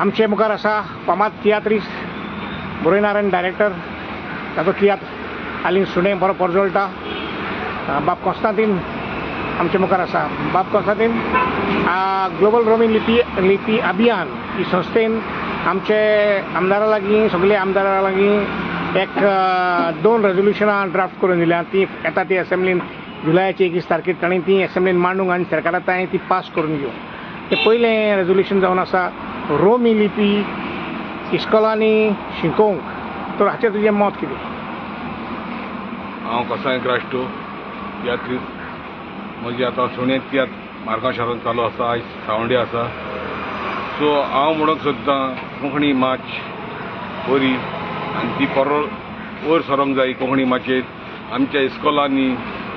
आमचे मुखार आसा फामाद तियात्रीस्ट बरोयनारायण डायरेक्टर ताचो तियात्र हालीं सुणे बरो परजळटा बाब कॉन्स्टांतीन आमचे मुखार आसा. बाब कॉन्स्टांतीन ग्लोबल रोमीन लिपी अभियान ही संस्थेन आमचे आमदारा लागीं सगळे आमदारा लागीं एक 2 रेजोल्युशनां ड्राफ्ट करून दिल्या. ती येता ती असेंब्लीन जुलयाचे 21 तारखेर तांणी ती असेंब्लीन मांडूंक आनी सरकाराक तांणी ती पास करून घेवं. ते पयलें रेजोल्युशन जावन आसा रोमी लिपी इस्कॉलांनी शिकोवंक. तर हाचेर तुजें मत कितें? हांव कसाय राष्ट्र तियात्रीस्ट म्हजी आतां सुणे तियात्र मार्गांव शारांत चालू आसा. आयज सावंडे आसा. सो हांव म्हणूंक सोदतां कोंकणी माच बरी आनी ती परत वयर सरोंक जाय. कोंकणी माचयेर आमच्या इस्कॉलांनी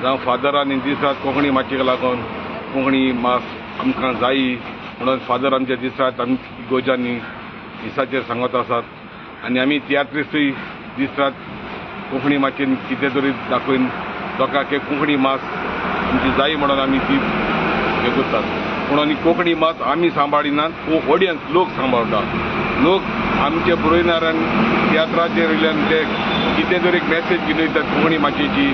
जावं फादरांनी दीस रात कोंकणी माचयेक लागून कोंकणी मास आमकां जायी म्हणून फादर आमच्या दीस रात आमी इगोर्जांनी दिसाचेर सांगत आसात. आनी आमी तियात्रिस्टूय दीस रात कोंकणी माचयेन कितें तरी दाखोवन लोकांक कोंकणी मास आमची जायी म्हणून आमी ती हें करतात. म्हणून ही कोंकणी मास आमी सांबाळिनात, ऑडियन्स लोक सांबाळटा. लोक आमचे बरोयनारायण तियात्राचेर वयल्यान ते कितें तरी एक मॅसेज घेवन वयतात कोंकणी माचयेची.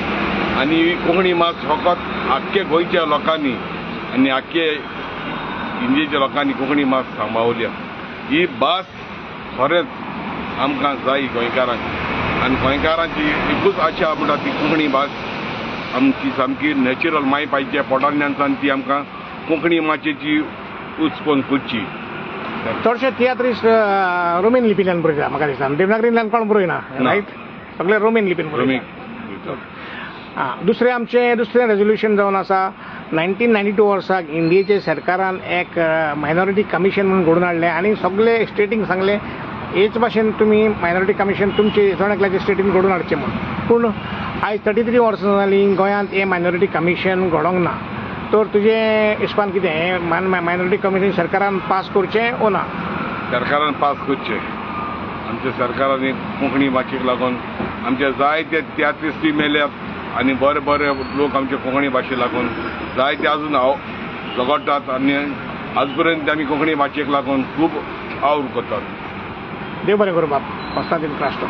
आनी ही कोंकणी मास फकत आख्खे गोंयच्या लोकांनी आनी आख्खे इंडियेच्या लोकांनी कोंकणी मास सांबाळल्या. ही भास खरेंच आमकां जाय गोंयकारांक. आनी गोंयकारांची एकूच आशा म्हणटा ती कोंकणी भास आमची सामकी नॅचरल माय पायच्या पोटांतल्यान ती आमकां कोंकणी माचयेची उचकोन करची. चडशे तियात्रीस्ट रोमीन लिपींतल्यान बरयता म्हाका दिसता. देवनागरींतल्यान कोण बरयना, रायट? सगळे रोमीन लिपीन बरयता. दुसरें रेजोल्युशन जावन आसा 1992 वर्साक इंडियेच्या सरकारान एक मायनॉरिटी कमिशन म्हणून घडोवन हाडलें आनी सगळे स्टेटींक सांगलें हेच भाशेन तुमी मायनॉरिटी कमिशन तुमचे एकल्याच्या स्टेटीन घडोवन हाडचें म्हणून. पूण आयज 33 वर्सां जालीं गोंयांत हें मायनॉरिटी कमिशन घडोवंक ना. तर तुजें हिसपान कितें हें मायनॉरिटी कमिशन सरकारान पास करचें ओ ना? सरकारान पास करचें. आमच्या सरकारान कोंकणी भाशेक लागून आमचे जायते तियात्रिस्टूय मेल्यात आनी बरे बरे लोक आमचे कोंकणी भाशेक लागून जायते आजून झगडटात आनी आज पर्यंत आमी कोंकणी भाशेक लागून खूब आवड करतात. देव बरें करूं बाब. कॉन्स्टांतीन राष्ट्र.